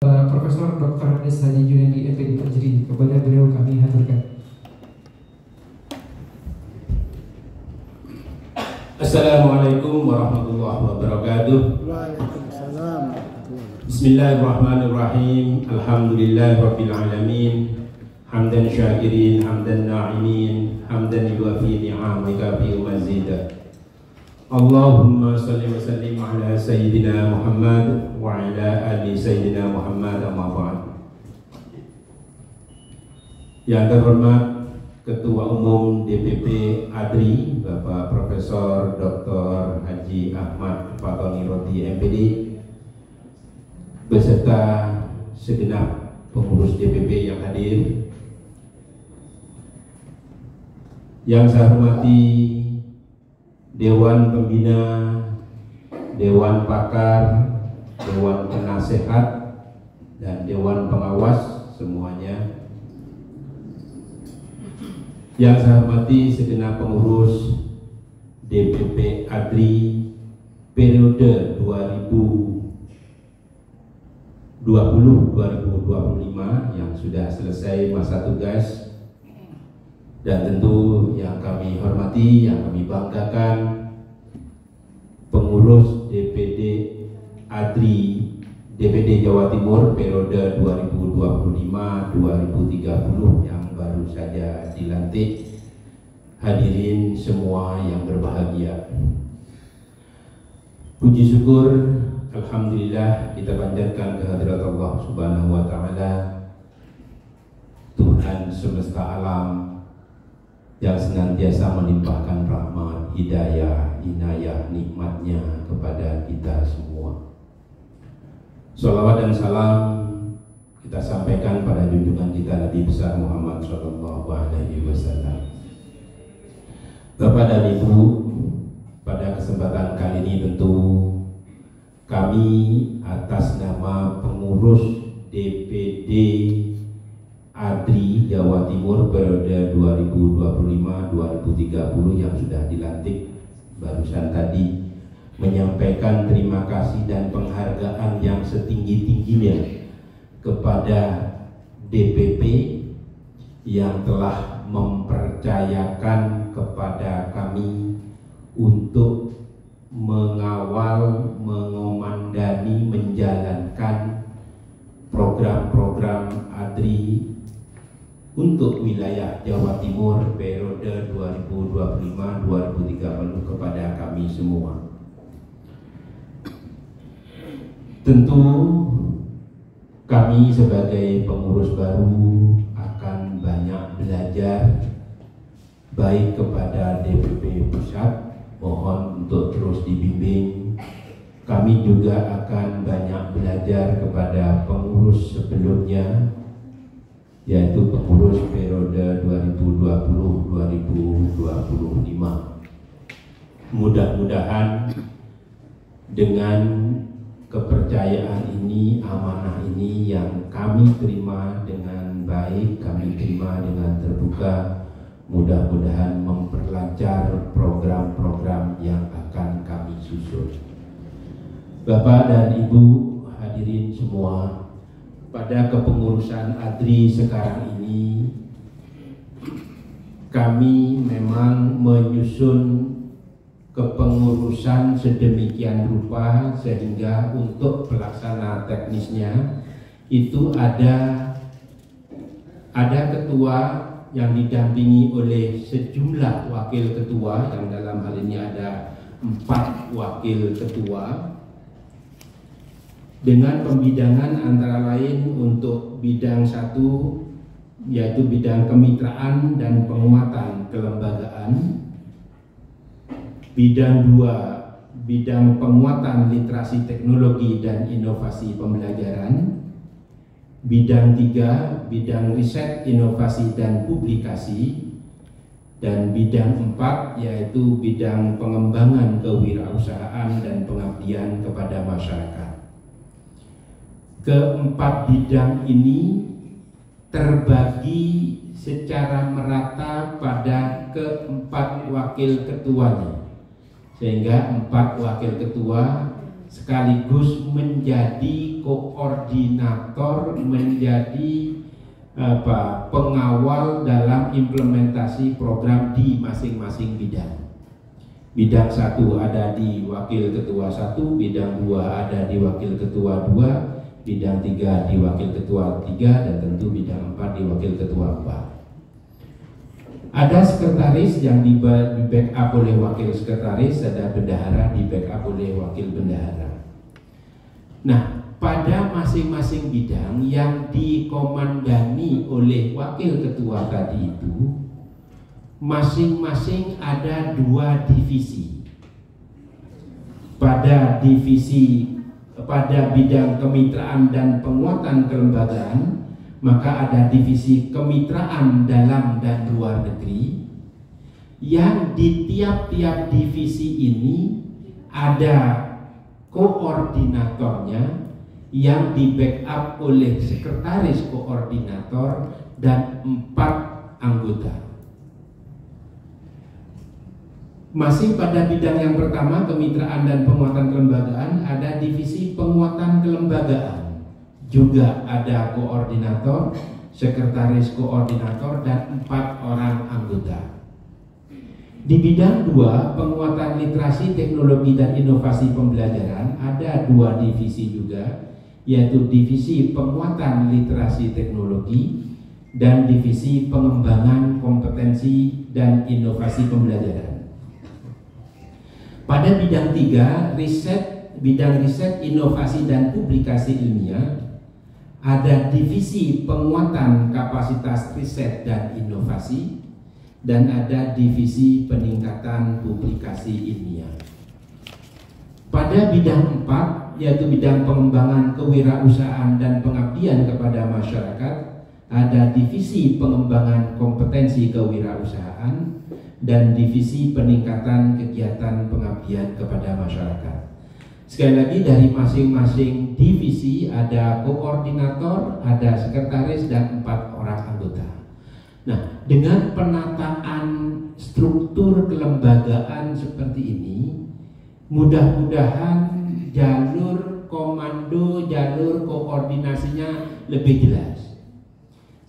Profesor Dr. Andes Haji Junaidi MPD Fajri, kepada beliau kami haturkan. Assalamualaikum warahmatullahi wabarakatuh. Waalaikumsalam. Bismillahirrahmanirrahim. Alhamdulillahirabbil alamin. Hamdan syakirin, hamdan na'imin, hamdan yuwafi ni'amika fi mazida. Allahumma salli wa sallim ala sayyidina Muhammad wa ala ali sayyidina Muhammad, amma ba'd. Yang terhormat Ketua Umum DPP ADRI Bapak Profesor Dr. Haji Ahmad Fatoni Roti MPD beserta segenap pengurus DPP yang hadir, yang saya hormati Dewan Pembina, Dewan Pakar, Dewan Penasehat, dan Dewan Pengawas semuanya. Yang saya hormati segenap pengurus DPP ADRI periode 2020-2025 yang sudah selesai masa tugas. Dan tentu yang kami hormati, yang kami banggakan, pengurus DPD ADRI DPD Jawa Timur periode 2025-2030 yang baru saja dilantik. Hadirin semua yang berbahagia, puji syukur alhamdulillah kita panjatkan kehadirat Allah Subhanahu wa taala, Tuhan semesta alam yang senantiasa melimpahkan rahmat, hidayah, inayah, nikmatnya kepada kita semua. Sholawat dan salam kita sampaikan pada junjungan kita Nabi besar Muhammad SAW. Bapak dan Ibu, pada kesempatan kali ini tentu kami atas nama pengurus DPD ADRI Jawa Timur periode 2025-2030 yang sudah dilantik barusan tadi menyampaikan terima kasih dan penghargaan yang setinggi-tingginya kepada DPP yang telah mempercayakan kepada kami untuk mengawal, mengomandani, menjalankan program-program ADRI untuk wilayah Jawa Timur periode 2025-2030 kepada kami semua. Tentu kami sebagai pengurus baru akan banyak belajar, baik kepada DPP pusat, mohon untuk terus dibimbing. Kami juga akan banyak belajar kepada pengurus sebelumnya, yaitu pengurus periode 2020-2025. Mudah-mudahan dengan kepercayaan ini, amanah ini yang kami terima dengan baik, kami terima dengan terbuka, mudah-mudahan memperlancar program-program yang akan kami susun. Bapak dan Ibu hadirin semua, pada kepengurusan ADRI sekarang ini kami memang menyusun kepengurusan sedemikian rupa sehingga untuk pelaksana teknisnya itu ada ketua yang didampingi oleh sejumlah wakil ketua, yang dalam hal ini ada 4 wakil ketua, dengan pembidangan antara lain untuk bidang 1 yaitu bidang kemitraan dan penguatan kelembagaan, bidang 2 bidang penguatan literasi teknologi dan inovasi pembelajaran, bidang 3 bidang riset, inovasi dan publikasi, dan bidang 4 yaitu bidang pengembangan kewirausahaan dan pengabdian kepada masyarakat. Keempat bidang ini terbagi secara merata pada keempat wakil ketuanya, sehingga 4 wakil ketua sekaligus menjadi koordinator, menjadi pengawal dalam implementasi program di masing-masing bidang. Bidang 1 ada di wakil ketua 1, bidang 2 ada di wakil ketua 2, bidang 3 di wakil ketua 3, dan tentu bidang 4 di wakil ketua 4. Ada sekretaris yang di backup oleh wakil sekretaris, ada bendahara di backup oleh wakil bendahara. Nah, pada masing-masing bidang yang dikomandani oleh wakil ketua tadi itu, masing-masing ada 2 divisi. Pada bidang kemitraan dan penguatan kelembagaan, maka ada divisi kemitraan dalam dan luar negeri, yang di tiap-tiap divisi ini ada koordinatornya yang di backup oleh sekretaris koordinator dan 4 anggota. Masih pada bidang yang pertama, kemitraan dan penguatan kelembagaan, ada divisi penguatan kelembagaan. Juga ada koordinator, sekretaris koordinator, dan 4 orang anggota. Di bidang 2, penguatan literasi, teknologi, dan inovasi pembelajaran, ada 2 divisi juga, yaitu divisi penguatan literasi teknologi dan divisi pengembangan kompetensi dan inovasi pembelajaran. Pada bidang 3, bidang riset, inovasi, dan publikasi ilmiah, ada divisi penguatan kapasitas riset dan inovasi, dan ada divisi peningkatan publikasi ilmiah. Pada bidang 4, yaitu bidang pengembangan kewirausahaan dan pengabdian kepada masyarakat, ada divisi pengembangan kompetensi kewirausahaan dan divisi peningkatan kegiatan pengabdian kepada masyarakat. Sekali lagi, dari masing-masing divisi ada koordinator, ada sekretaris, dan 4 orang anggota. Nah, dengan penataan struktur kelembagaan seperti ini, mudah-mudahan jalur komando, jalur koordinasinya lebih jelas,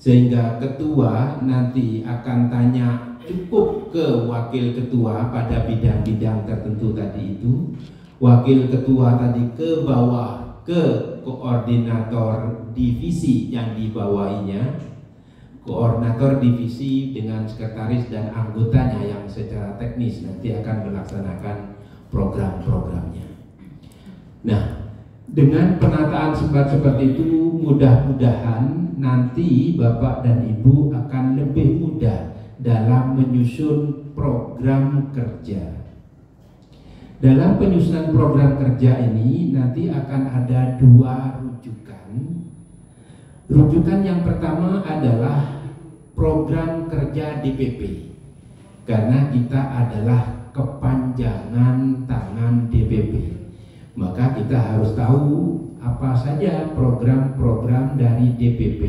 sehingga ketua nanti akan tanya cukup ke wakil ketua pada bidang-bidang tertentu tadi itu, wakil ketua tadi ke bawah ke koordinator divisi yang dibawahinya, koordinator divisi dengan sekretaris dan anggotanya yang secara teknis nanti akan melaksanakan program-programnya. Nah, dengan penataan seperti itu, mudah-mudahan nanti Bapak dan Ibu akan lebih mudah dalam menyusun program kerja. Dalam penyusunan program kerja ini nanti akan ada 2 rujukan. Rujukan yang pertama adalah program kerja DPP, karena kita adalah kepanjangan tangan DPP. Maka kita harus tahu apa saja program-program dari DPP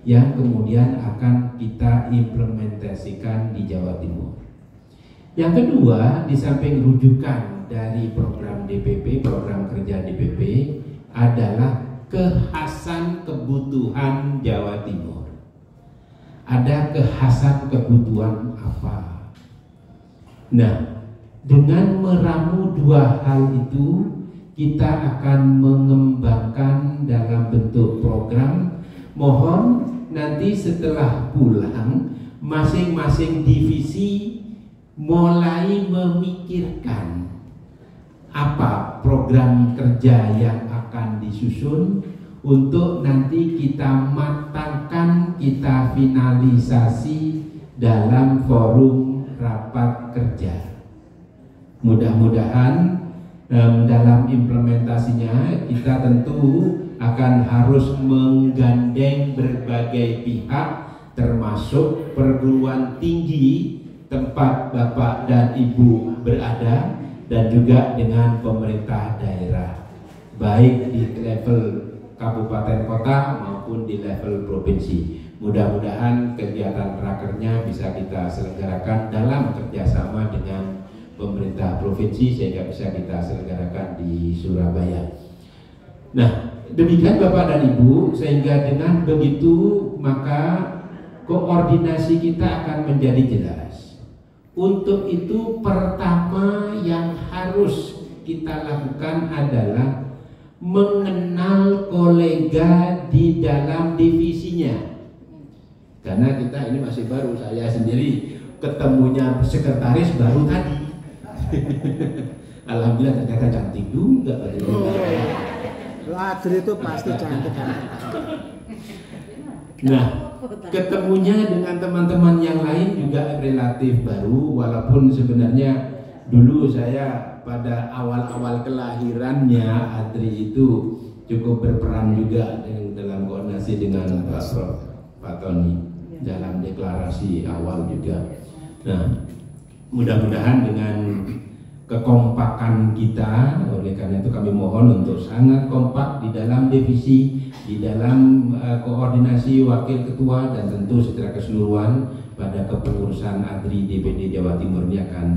yang kemudian akan kita implementasikan di Jawa Timur. Yang kedua, di samping rujukan dari program DPP, program kerja DPP adalah kekhasan kebutuhan Jawa Timur. Ada kekhasan kebutuhan apa? Nah, dengan meramu 2 hal itu, kita akan mengembangkan dalam bentuk program. Mohon nanti setelah pulang, masing-masing divisi mulai memikirkan apa program kerja yang akan disusun untuk nanti kita matangkan, kita finalisasi dalam forum rapat kerja. Mudah-mudahan dalam implementasinya kita tentu akan harus menggandeng berbagai pihak, termasuk perguruan tinggi tempat Bapak dan Ibu berada, dan juga dengan pemerintah daerah, baik di level kabupaten kota maupun di level provinsi. Mudah-mudahan kegiatan rakernya bisa kita selenggarakan dalam kerjasama dengan pemerintah provinsi, sehingga bisa kita selenggarakan di Surabaya. Nah, Demikian Bapak dan Ibu, sehingga dengan begitu maka koordinasi kita akan menjadi jelas. Untuk itu pertama yang harus kita lakukan adalah mengenal kolega di dalam divisinya. Karena kita ini masih baru, saya sendiri ketemunya sekretaris baru tadi. Alhamdulillah ternyata cantik juga. Adri itu pasti cantik. Nah, ketemunya dengan teman-teman yang lain juga relatif baru, walaupun sebenarnya dulu saya pada awal-awal kelahirannya Adri itu cukup berperan juga dalam koordinasi dengan Pak Tony dalam deklarasi awal juga. Nah, mudah-mudahan dengan kekompakan kita, oleh karena itu kami mohon untuk sangat kompak di dalam divisi, di dalam koordinasi wakil ketua, dan tentu secara keseluruhan pada kepengurusan ADRI DPD Jawa Timur ini akan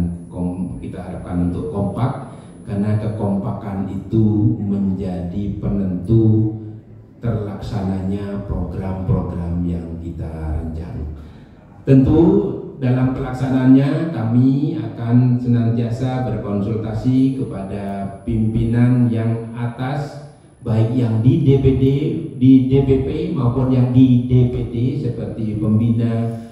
kita harapkan untuk kompak, karena kekompakan itu menjadi penentu terlaksananya program-program yang kita rancang. Tentu dalam pelaksanaannya kami akan senantiasa berkonsultasi kepada pimpinan yang atas, baik yang di DPD, di DPP maupun yang di DPD seperti pembina,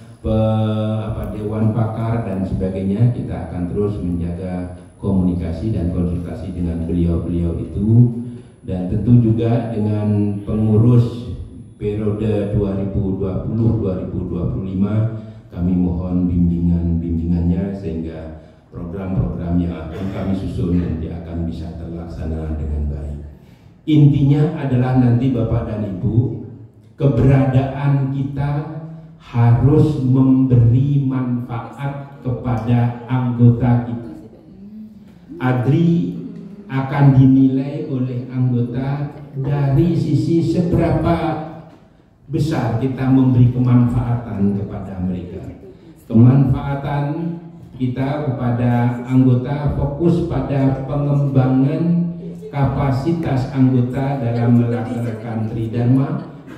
dewan pakar dan sebagainya. Kita akan terus menjaga komunikasi dan konsultasi dengan beliau-beliau itu, dan tentu juga dengan pengurus periode 2020-2025 kami mohon bimbingannya sehingga program-program yang akan kami susun nanti akan bisa terlaksana dengan baik. Intinya adalah nanti Bapak dan Ibu, keberadaan kita harus memberi manfaat kepada anggota kita. ADRI akan dinilai oleh anggota dari sisi seberapa besar kita memberi kemanfaatan kepada mereka. Kemanfaatan kita kepada anggota fokus pada pengembangan kapasitas anggota dalam melaksanakan tridharma,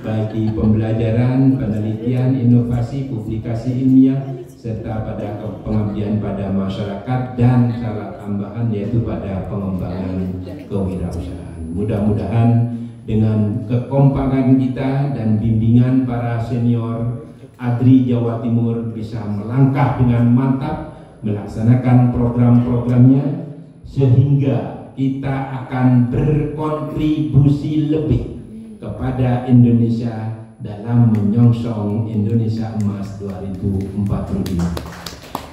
baik di pembelajaran, penelitian, inovasi, publikasi ilmiah, serta pada pengabdian pada masyarakat, dan syarat tambahan yaitu pada pengembangan kewirausahaan. Mudah-mudahan dengan kekompakan kita dan bimbingan para senior ADRI Jawa Timur bisa melangkah dengan mantap melaksanakan program-programnya, sehingga kita akan berkontribusi lebih kepada Indonesia dalam menyongsong Indonesia Emas 2045.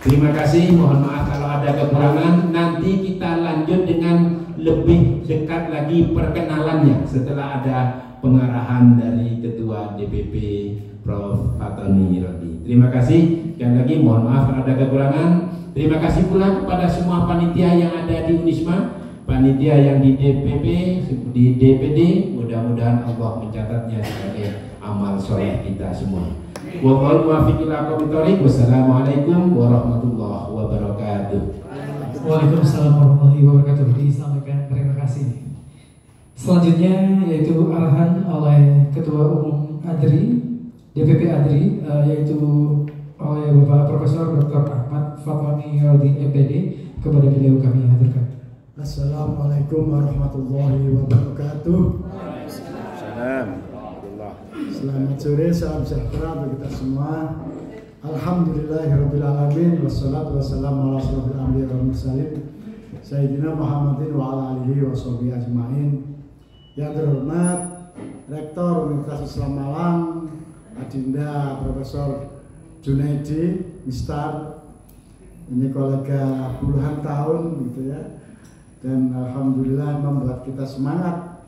Terima kasih, mohon maaf kalau ada kekurangan. Nanti kita lanjut dengan lebih dekat lagi perkenalannya setelah ada pengarahan dari Ketua DPP Prof. Fatoni Rodi. Terima kasih. Sekali lagi mohon maaf kalau ada kekurangan. Terima kasih pula kepada semua panitia yang ada di Unisma, panitia yang di DPP, di DPD. Mudah-mudahan Allah mencatatnya sebagai amal soleh kita semua. Wassalamualaikum warahmatullahi wabarakatuh. Waalaikumsalam warahmatullahi wabarakatuh. Disampaikan terima kasih. Selanjutnya yaitu arahan oleh Ketua Umum ADRI, DPP ADRI, yaitu oleh Bapak Profesor Dr. Ahmad Fatoni Rodi MPD. Kepada beliau kami haturkan. Assalamualaikum warahmatullahi wabarakatuh. Selamat sore, salam sejahtera untuk kita semua. Alhamdulillahirrabbilalamin, wassalatu wassalamu ala asrofil anbiya wal mursalin Sayyidina Muhammadin wa ala alihi wa sahbihi ajma'in. Yang terhormat Rektor Universitas Islam Malang, Adinda Profesor Junaidi Mistar, ini kolega puluhan tahun gitu ya, dan alhamdulillah membuat kita semangat.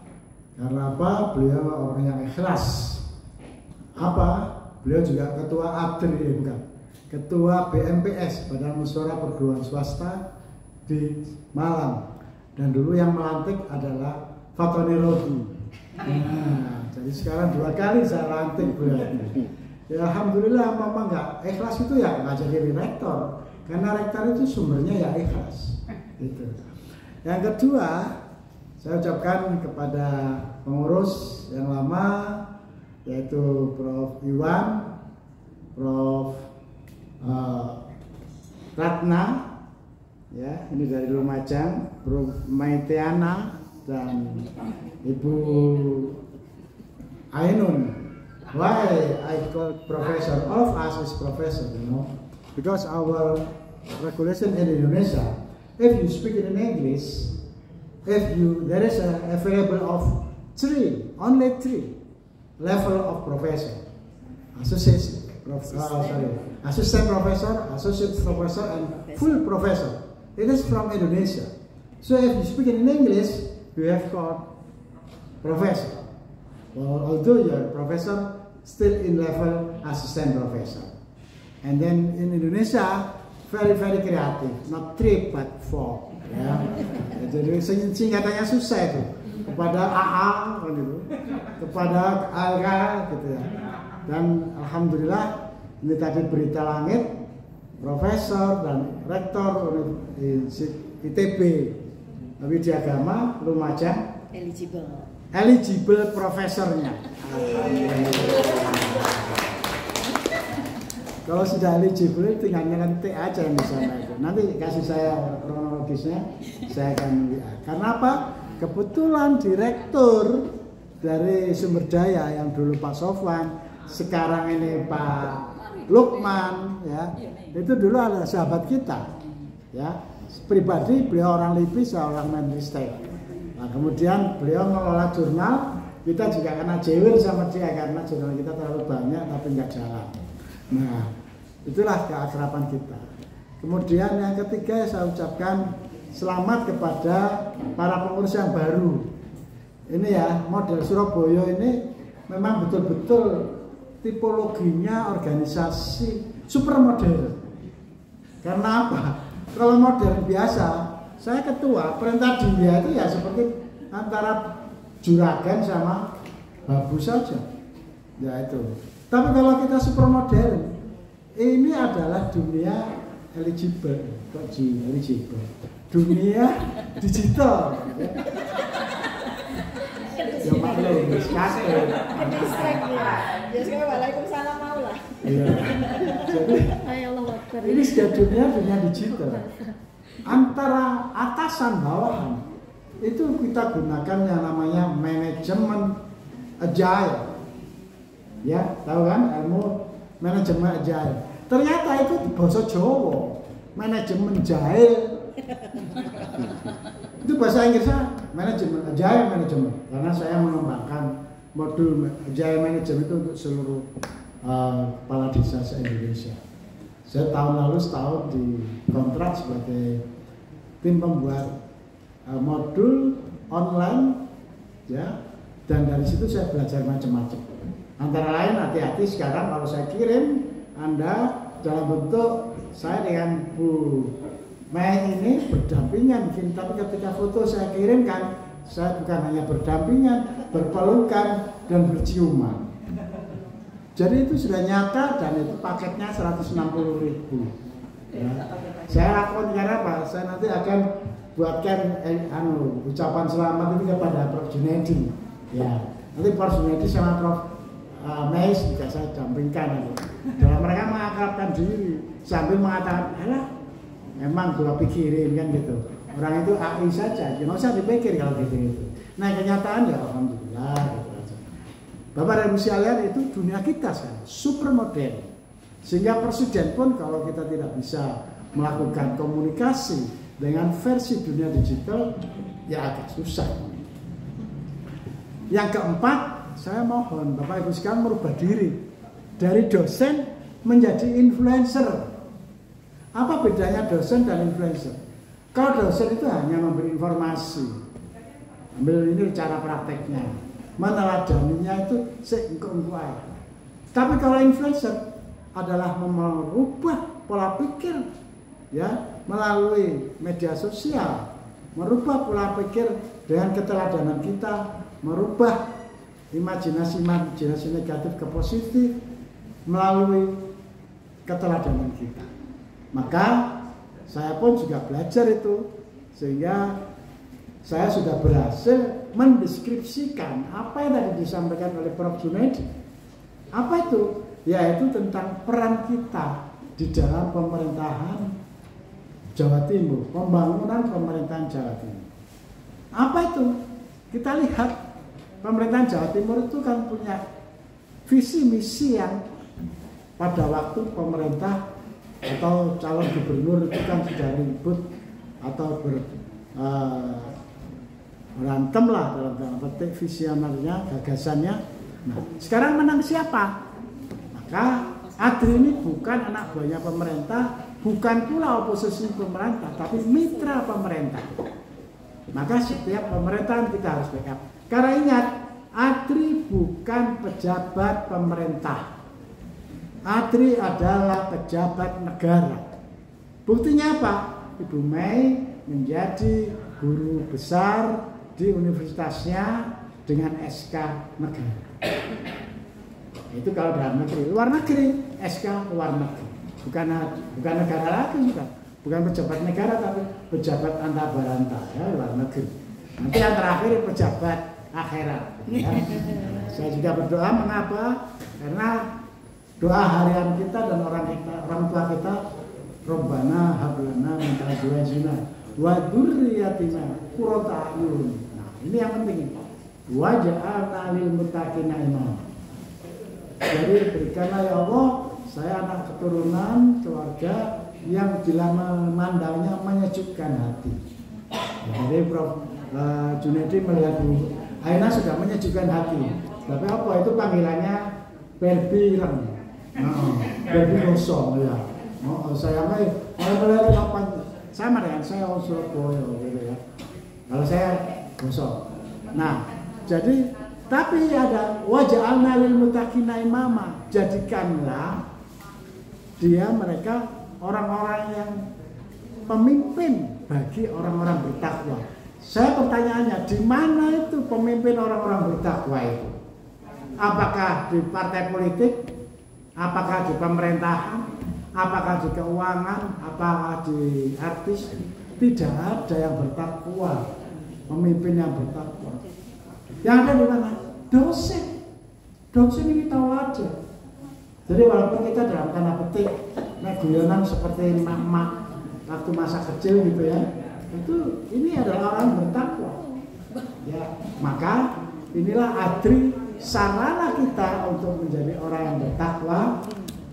Karena apa? Beliau orang yang ikhlas. Apa? Beliau juga ketua ADRI, bukan, ketua BMPS, Badan Musyawarah Perguruan Swasta di Malang, dan dulu yang melantik adalah Fatoni Rodi. Nah, jadi sekarang 2 kali saya lantik beliau. Ya alhamdulillah, memang nggak ikhlas itu ya nggak jadi rektor, karena rektor itu sumbernya ya ikhlas. Gitu. Yang kedua, saya ucapkan kepada pengurus yang lama, yaitu Prof. Iwan, Prof. Ratna, ya, ini dari Lumajang, Prof. Maitiana, dan Ibu Ainun. Why I call professor? All of us is professor, you know, because our regulation in Indonesia, if you speak in English, there is a available of only three level of professor: assistant professor, associate professor, and full professor. It is from Indonesia. So if you speak in English, you have called professor. Well, although you are professor, still in level assistant professor. And then in Indonesia, very creative, not 3 but 4. Ya. Jadi singkatannya susah itu. Kepada AA gitu, kepada ALK gitu ya. Dan alhamdulillah ini tadi berita langit, profesor dan rektor ITB Widya Agama Lumajang eligible profesornya. Kalau sudah eligible tinggal nyeleneh T aja yang di sana itu. Nanti kasih saya kronologisnya, saya akan lihat. Karena apa? Kebetulan direktur dari sumber daya yang dulu Pak Sofwan, sekarang ini Pak Lukman, ya, itu dulu adalah sahabat kita, ya. Pribadi beliau orang LIPI, saya orang Menristek. Nah, kemudian beliau mengelola jurnal, kita juga kena jewer sama dia karena jurnal kita terlalu banyak tapi nggak jalan. Nah, itulah keakraban kita. Kemudian yang ketiga saya ucapkan selamat kepada para pengurus yang baru. Ini ya, model Surabaya ini memang betul-betul tipologinya organisasi super modern. Karena apa? Kalau modern biasa, saya ketua, perintah dia itu ya seperti antara juragan sama babu saja. Ya itu. Tapi kalau kita super modern, ini adalah dunia eligible, eligible, dunia digital. Ya maklum, sekarang. Waalaikumsalam mau lah. Iya. Jadi ini sudah dunia digital. Antara atasan bawahan itu kita gunakan yang namanya manajemen agile. Ya, tahu kan ilmu manajemen agile. Ternyata itu bahasa Jawa, manajemen jahil. Itu bahasa Inggrisnya manajemen agile manajemen. Karena saya mengembangkan modul agile manajemen itu untuk seluruh kepala desa se-Indonesia. Saya tahun lalu setahun dikontrak sebagai tim pembuat modul online, ya. Dan dari situ saya belajar macam-macam. Antara lain hati-hati sekarang kalau saya kirim Anda dalam bentuk saya dengan Bu Mei ini berdampingan, tapi ketika foto saya kirimkan, saya bukan hanya berdampingan, berpelukan dan berciuman. Jadi itu sudah nyata dan itu paketnya 160.000. Ya. Saya lakukan karena apa? Saya nanti akan buatkan ucapan selamat itu kepada Prof. Junaidi. Ya, nanti Prof. Junaidi sama Prof. Meis juga saya dampingkan. Dalam mereka mengakrabkan diri sambil mengatakan, alah, memang gua pikirin kan gitu. Orang itu AI saja, nggak usah dipikir kalau gitu. Nah kenyataan ya alhamdulillah gitu aja. Bapak dan Ibu sekalian, itu dunia kita sekarang super modern. Sehingga presiden pun kalau kita tidak bisa melakukan komunikasi dengan versi dunia digital, ya agak susah. Yang keempat, saya mohon Bapak Ibu sekalian merubah diri dari dosen menjadi influencer. Apa bedanya dosen dan influencer? Kalau dosen itu hanya memberi informasi, ambil ini cara prakteknya, meneladaninya itu seengko-engko aja. Tapi kalau influencer adalah merubah pola pikir, ya, melalui media sosial, merubah pola pikir dengan keteladanan kita, merubah imajinasi negatif ke positif melalui keteladanan kita. Maka saya pun juga belajar itu, sehingga saya sudah berhasil mendeskripsikan apa yang tadi disampaikan oleh Prof. Junaidi. Apa itu? Yaitu tentang peran kita di dalam pemerintahan Jawa Timur, pembangunan pemerintahan Jawa Timur. Apa itu? Kita lihat pemerintahan Jawa Timur itu kan punya visi misi yang pada waktu pemerintah atau calon gubernur itu kan sudah ribut atau berantem lah dalam tanda petik visionernya, gagasannya. Nah, sekarang menang siapa? Maka Adri ini bukan anak buahnya pemerintah, bukan pula oposisi pemerintah, tapi mitra pemerintah. Maka setiap pemerintahan kita harus backup. Karena ingat, Adri bukan pejabat pemerintah. Adri adalah pejabat negara. Buktinya apa? Ibu Mei menjadi guru besar di universitasnya dengan SK negara. Itu kalau dalam negeri. Luar negeri, SK luar negeri. Bukan negara lagi, bukan pejabat negara, tapi pejabat antabaranta, ya, luar negeri. Nanti yang terakhir pejabat akhirat. Ya. Saya juga berdoa, mengapa? Karena doa harian kita dan orang tua kita, Robbana hablana min azwajina wa dzurriyyatina qurrata a'yun. Nah, ini yang penting. Wa ja'alna lil muttaqina imama. Jadi berikanlah ya Allah, saya anak keturunan keluarga yang bila memandangnya menyejukkan hati. Jadi Prof. Junaidi melihat Bu Aina sudah menyejukkan hati. Tapi apa itu panggilannya? Berbireng. Bebi kosong ya. Saya melihat apa sama dengan saya Surabaya gitu ya. Kalau saya kosong. Nah, jadi tapi ada waja'alna lil muttaqina imama. Jadikanlah mereka orang-orang yang pemimpin bagi orang-orang bertakwa. Saya pertanyaannya, di mana itu pemimpin orang-orang bertakwa itu? Apakah di partai politik? Apakah di pemerintahan? Apakah di keuangan? Apakah di artis? Tidak ada yang bertakwa, pemimpin yang bertakwa. Yang ada di mana? Dosen. Dosen ini tahu aja. Jadi walaupun kita dalam tanda petik guyonan seperti emak-emak waktu masa kecil gitu ya, itu ini adalah orang bertakwa. Ya, maka inilah Adri sarana kita untuk menjadi orang yang bertakwa,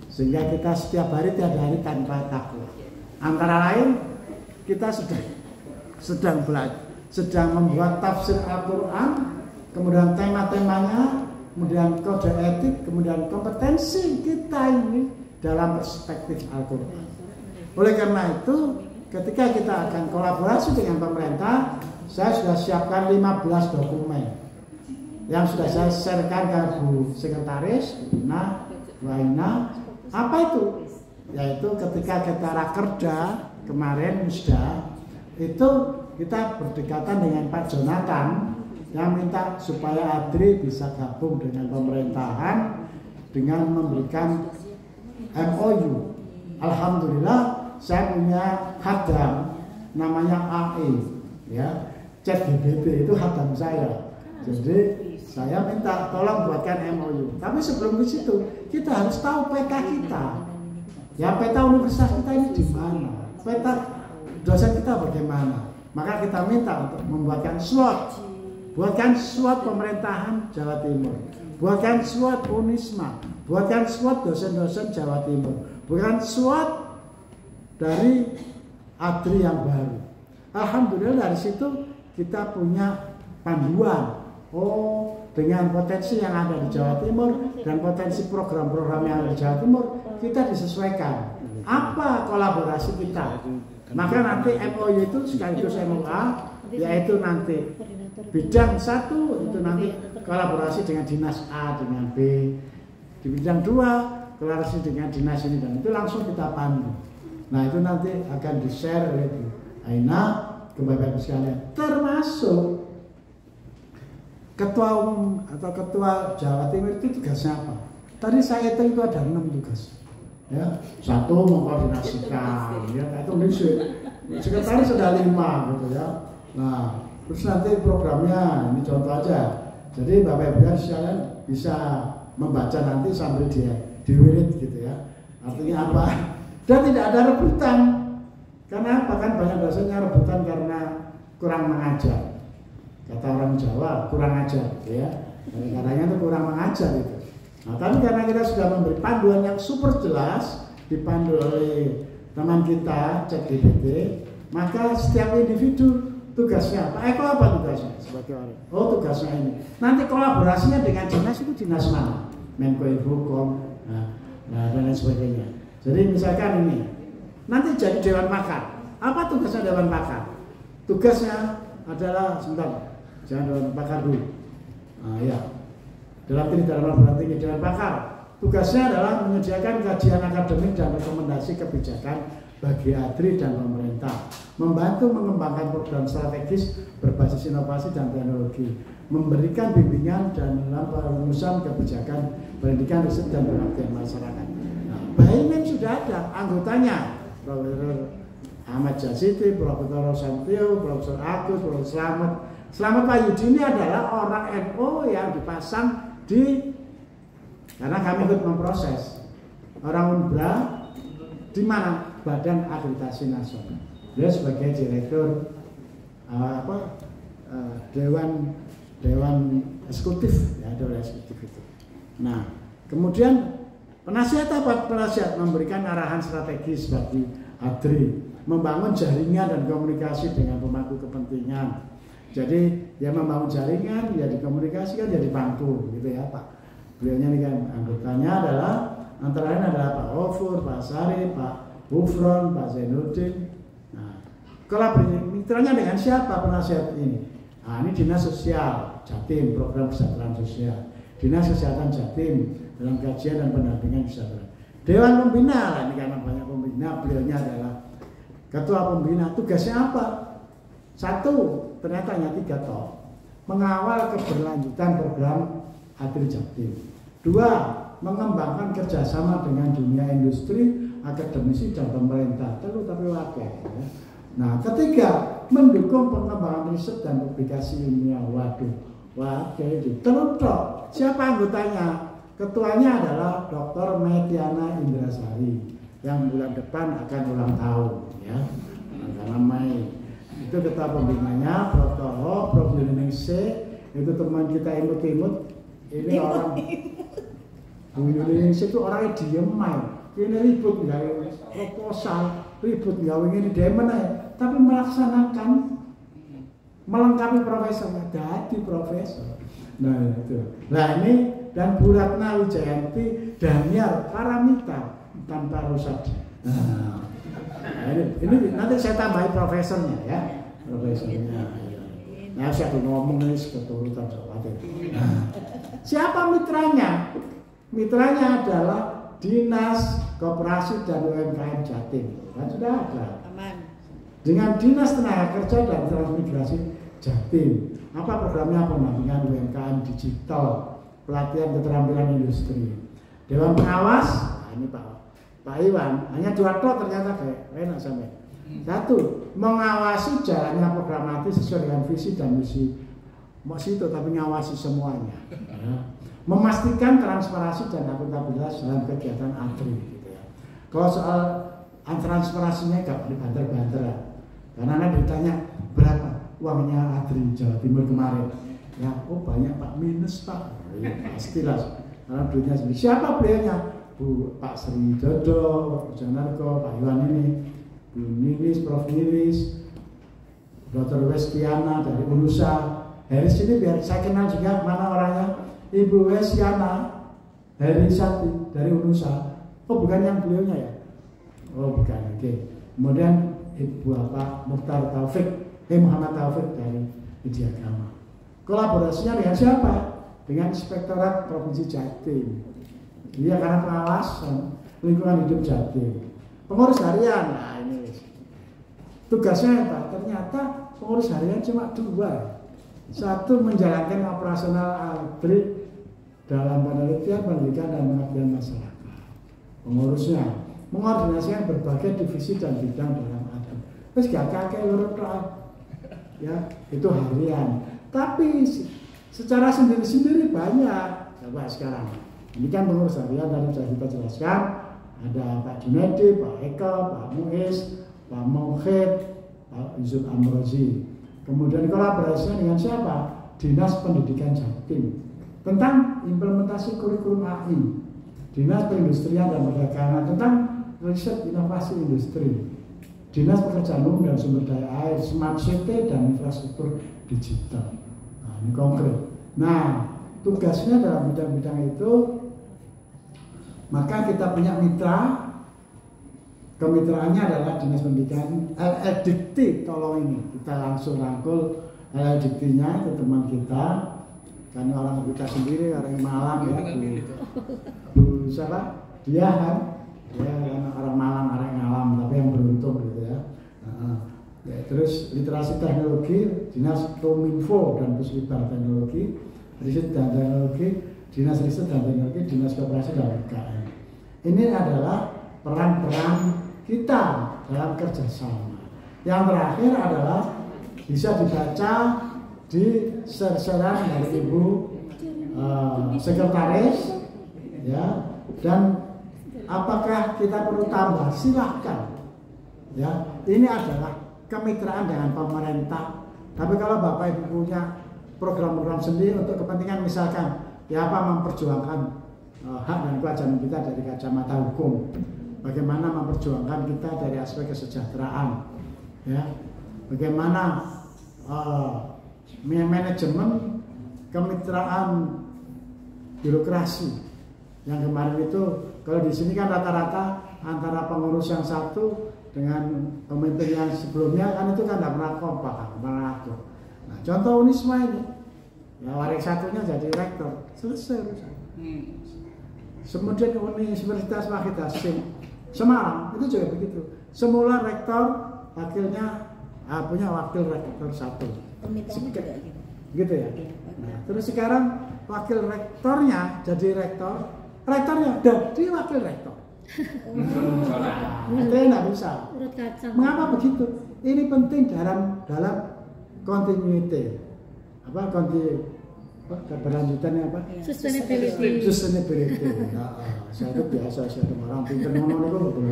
sehingga kita setiap hari tiada hari tanpa takwa. Antara lain kita sedang belajar, sedang membuat tafsir Al-Quran, kemudian tema-temanya, kemudian kode etik, kemudian kompetensi kita ini dalam perspektif Al-Quran. Oleh karena itu, ketika kita akan kolaborasi dengan pemerintah, saya sudah siapkan 15 dokumen yang sudah saya sharekan ke Bu Sekretaris, Bu Aina. Apa itu? Yaitu ketika kita rakerda kemarin Musda, itu kita berdekatan dengan Pak Jonathan yang minta supaya Adri bisa gabung dengan pemerintahan dengan memberikan MOU. Alhamdulillah saya punya hadam namanya AE, ya, ChatGPT itu hadam saya. Jadi saya minta tolong buatkan MOU. Tapi sebelum ke situ kita harus tahu peta kita. Ya, peta universitas kita ini di mana? Peta dosen kita bagaimana? Maka kita minta untuk membuatkan SWOT. Buatkan SWOT pemerintahan Jawa Timur, buatkan SWOT Unisma, buatkan SWOT dosen-dosen Jawa Timur, buatkan SWOT dari Adri yang baru. Alhamdulillah dari situ kita punya panduan. Oh, dengan potensi yang ada di Jawa Timur dan potensi program-program yang ada di Jawa Timur, kita disesuaikan. Apa kolaborasi kita? Maka nanti MOU itu sekaligus MOA, yaitu nanti bidang 1 itu nanti kolaborasi dengan dinas A dengan B, di bidang 2 kolaborasi dengan dinas ini, dan itu langsung kita pandu. Nah, itu nanti akan di-share oleh Bu Aina ke Bapak Ibu sekalian, termasuk ketua umum atau ketua Jawa Timur itu tugasnya apa? Tadi saya hitung itu ada 6 tugas. Ya, 1 mengkoordinasikan, ya, itu sekretaris sudah 5 gitu ya. Nah, Terus nanti programnya, ini contoh aja. Jadi Bapak Ibu sekalian bisa membaca nanti sambil dia diwirid gitu ya. Artinya apa? Dan tidak ada rebutan. Karena apa? Kan banyak dosennya rebutan karena kurang mengajar. Kata orang Jawa, kurang ajar gitu ya. Katanya itu kurang mengajar itu. Nah, tapi karena kita sudah memberi panduan yang super jelas, dipandu oleh teman kita ChatGPT, maka setiap individu tugasnya apa? Eko apa tugasnya sebagai orang? Oh, tugasnya ini. Nanti kolaborasinya dengan dinas itu dinas mana? Menko Infocom, dan lain sebagainya. Jadi misalkan ini, nanti jadi dewan pakar. Apa tugasnya dewan pakar? Tugasnya adalah sebentar, jangan dewan pakar dulu. Ya, dalam berarti dewan pakar. Tugasnya adalah menyediakan kajian akademik dan rekomendasi kebijakan bagi ADRI dan pemerintah, membantu mengembangkan program strategis berbasis inovasi dan teknologi, memberikan bimbingan dan dalam perumusan kebijakan pendidikan, riset dan pengabdian masyarakat. Nah, BAIMIN sudah ada anggotanya, Profesor Ahmad Jasiti, Profesor Rosantio, Profesor Agus, Profesor Slamet. Slamet Pak Yudi ini adalah orang NU yang dipasang di, karena kami ikut memproses orang Unbra di mana Badan Akreditasi Nasional. Dia sebagai direktur dewan eksekutif ya, dewan eksekutif itu. Nah, kemudian penasihat apa? Penasihat memberikan arahan strategis bagi ADRI, membangun jaringan dan komunikasi dengan pemangku kepentingan. Jadi dia membangun jaringan, ya dikomunikasikan, jadi pangku gitu ya Pak. Beliaunya ini kan anggotanya adalah antara lain adalah Pak Ofur, Pak Sari, Pak Bufron, Pak Zainuddin. Nah, kalau mitranya dengan siapa penasihat ini? Nah, ini Dinas Sosial Jatim, program kesejahteraan sosial. Dinas Kesehatan Jatim dalam kajian dan pendampingan kesejahteraan. Dewan Pembina, ini karena banyak pembina, beliaunya adalah ketua pembina. Tugasnya apa? Satu, ternyata hanya 3 toh. Mengawal keberlanjutan program ADRI Jatim. 2, mengembangkan kerjasama dengan dunia industri, akademisi dan pemerintah. Terus tapi wakil. Ya. Nah, 3, mendukung pengembangan riset dan publikasi ilmiah. Waduh, wakil itu. Terus siapa anggotanya? Ketuanya adalah Dr. Mediana Indrasari yang bulan depan akan ulang tahun, ya. Karena Mei. Itu ketua pembinanya, Prof. Toho, Prof. Yuningse, itu teman kita imut-imut. Ini orang Bu Yuningse itu orangnya diem main. Ini ribut gawe proposal, ribut gawe ini demen aja, tapi melaksanakan melengkapi profesornya, jadi profesor. Nah itu. Nah ini dan Bu Ratna Wijayanti, Daniel Paramita tanpa Rusadi. Nah, ini nanti saya tambahin profesornya ya, profesornya. Nah saya ngomong ini keturutan khawatir. Nah, siapa mitranya? Mitranya adalah Dinas Koperasi dan UMKM Jatim, kan sudah ada. Aman. Dengan Dinas Tenaga Kerja dan Transmigrasi Jatim, apa programnya? Pendampingan UMKM digital, pelatihan keterampilan industri. Dewan Pengawas, nah ini Pak Iwan, hanya 2 tok ternyata kayak enak sampai. 1, mengawasi jalannya programatis sesuai dengan visi dan misi. Mau situ tapi ngawasi semuanya. Ya. Memastikan transparansi dan akuntabilitas dalam kegiatan ADRI gitu ya. Kalau soal transparansinya gak boleh banter-banter ya. Karena nanti ditanya berapa uangnya ADRI Jawa Timur kemarin. Ya, oh banyak Pak, minus Pak. Ya, pastilah. Karena duitnya sendiri. Siapa beliaunya? Bu Pak Sri Dodo, Pak Janarko, Pak Iwan ini, Bu Nilis, Prof Nilis, Dr. Westiana dari Unusa. Heris ini biar saya kenal juga mana orangnya. Ibu Westiana Herisati dari Unusa. Oh bukan yang beliaunya ya? Oh bukan, oke. Kemudian Ibu apa Mukhtar Taufik, Muhammad Taufik dari Widya Agama. Kolaborasinya dengan siapa? Dengan Inspektorat Provinsi Jatim. Dia karena pengawasan lingkungan hidup Jatim. Pengurus harian, nah ini tugasnya apa? Ternyata pengurus harian cuma 2. 1, menjalankan operasional ADRI dalam penelitian, pendidikan dan pengabdian masyarakat. Pengurusnya mengordinasikan berbagai divisi dan bidang dalam ADRI. Terus gak kakek lurut ya itu harian. Tapi secara sendiri-sendiri banyak. Coba sekarang, ini kan pengurus harian tadi sudah kita jelaskan. Ada Pak Junedi, Pak Eka, Pak Muiz, Pak Mauhid, Pak Yusuf Amrozi. Kemudian kolaborasinya dengan siapa? Dinas Pendidikan Jatim tentang implementasi kurikulum AI, Dinas Perindustrian dan Perdagangan tentang riset inovasi industri, Dinas Pekerjaan Umum dan Sumber Daya Air, Smart City dan infrastruktur digital. Nah, ini konkret. Nah, tugasnya dalam bidang-bidang itu, maka kita punya mitra. Kemitraannya adalah Dinas Pendidikan Dikti. Tolong ini kita langsung rangkul Diktinya, itu teman kita, karena orang kita sendiri, orang Malang ya, Bu siapa? Dia kan, ya orang Malang, orang Ngalam, tapi yang beruntung gitu ya. Ya, terus literasi teknologi, Dinas Kominfo dan Puslitbang Teknologi, Riset dan Teknologi, Dinas Riset dan Teknologi, Dinas Koperasi dan UKM. Ini adalah peran-peran kita dalam kerjasama. Yang terakhir adalah bisa dibaca di share-sharean dari Ibu Sekretaris, ya. Dan apakah kita perlu tambah? Silahkan. Ya, ini adalah kemitraan dengan pemerintah. Tapi kalau Bapak Ibu punya program-program sendiri untuk kepentingan, misalkan ya apa memperjuangkan hak dan kewajiban kita dari kacamata hukum, bagaimana memperjuangkan kita dari aspek kesejahteraan, ya, bagaimana manajemen kemitraan birokrasi yang kemarin itu, kalau di sini kan rata-rata antara pengurus yang satu dengan pemimpin yang sebelumnya kan itu kan tidak pernah kompak, pernah akur. Nah, contoh Unisma ini, ya warik satunya jadi rektor, selesai urusan. Kemudian Universitas Wahid Hasim Semarang itu juga begitu. Semula rektor, wakilnya punya wakil rektor satu. Pemitranya juga gitu ya. Nah, terus sekarang wakil rektornya jadi rektor, rektornya jadi wakil rektor. Itu tidak bisa. Mengapa begitu? Ini penting dalam continuity. Keberlanjutannya apa? Sustainability. Nah, saya itu biasa, saya orang pintar ngomong itu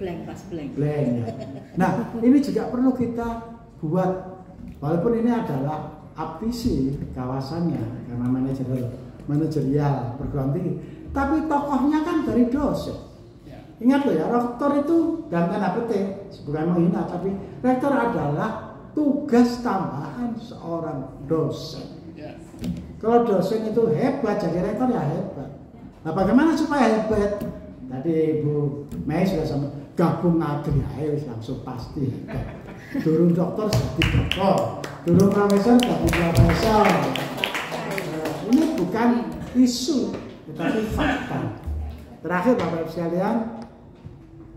blank. Ya. Nah, ini juga perlu kita buat, walaupun ini adalah aptisi kawasannya karena manajerial perguruan tinggi, tapi tokohnya kan dari dosen. Ingat loh ya, rektor itu dalam tanda petik, bukan menghina, tapi rektor adalah tugas tambahan seorang dosen. Kalau dosen itu hebat, jadi rektor ya hebat. Nah, bagaimana supaya hebat? Tadi Ibu Mei sudah sama, gabung agri air langsung pasti hebat. Durung dokter jadi dokter, durung profesor jadi profesor. Ini bukan isu, tetapi fakta. Terakhir Bapak Ibu sekalian,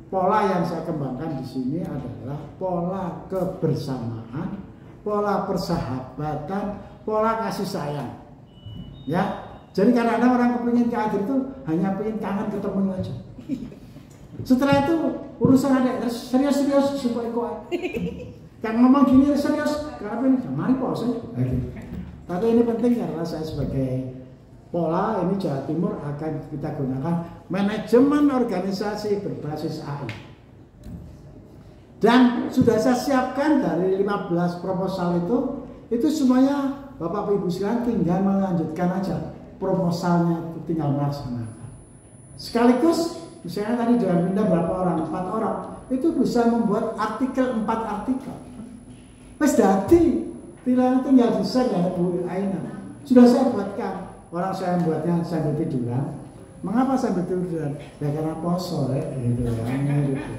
pola yang saya kembangkan di sini adalah pola kebersamaan, pola persahabatan, pola kasih sayang. Ya, jadi kadang-kadang orang kepingin ke Agri itu hanya pengen kangen ketemu aja. Setelah itu urusan ada serius supaya kuat. Yang ngomong gini serius, karena ini mari pose. Tapi ini penting karena saya sebagai pola ini Jawa Timur akan kita gunakan manajemen organisasi berbasis AI. Dan sudah saya siapkan dari 15 proposal itu semuanya Bapak Ibu sekalian tinggal melanjutkan aja proposalnya, tinggal melaksanakan. Sekaligus misalnya tadi dengan pindah berapa orang, 4 orang, itu bisa membuat 4 artikel. Wes dadi, tinggal desain ya Bu Aina. Sudah saya buatkan. Orang saya buatnya sambil tiduran. Mengapa sambil tiduran? Ya karena poso ya, gitu ya. Gitu.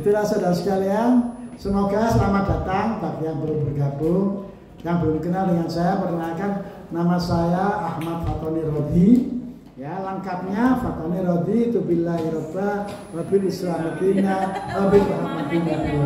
Itulah saudara sekalian. Semoga selamat datang bagi yang belum bergabung. Yang belum kenal dengan saya, perkenalkan nama saya Ahmad Fatoni Rodi. Ya, lengkapnya Fatoni Rodi itu billahi robba wabil islamadina wabil muhammadina wa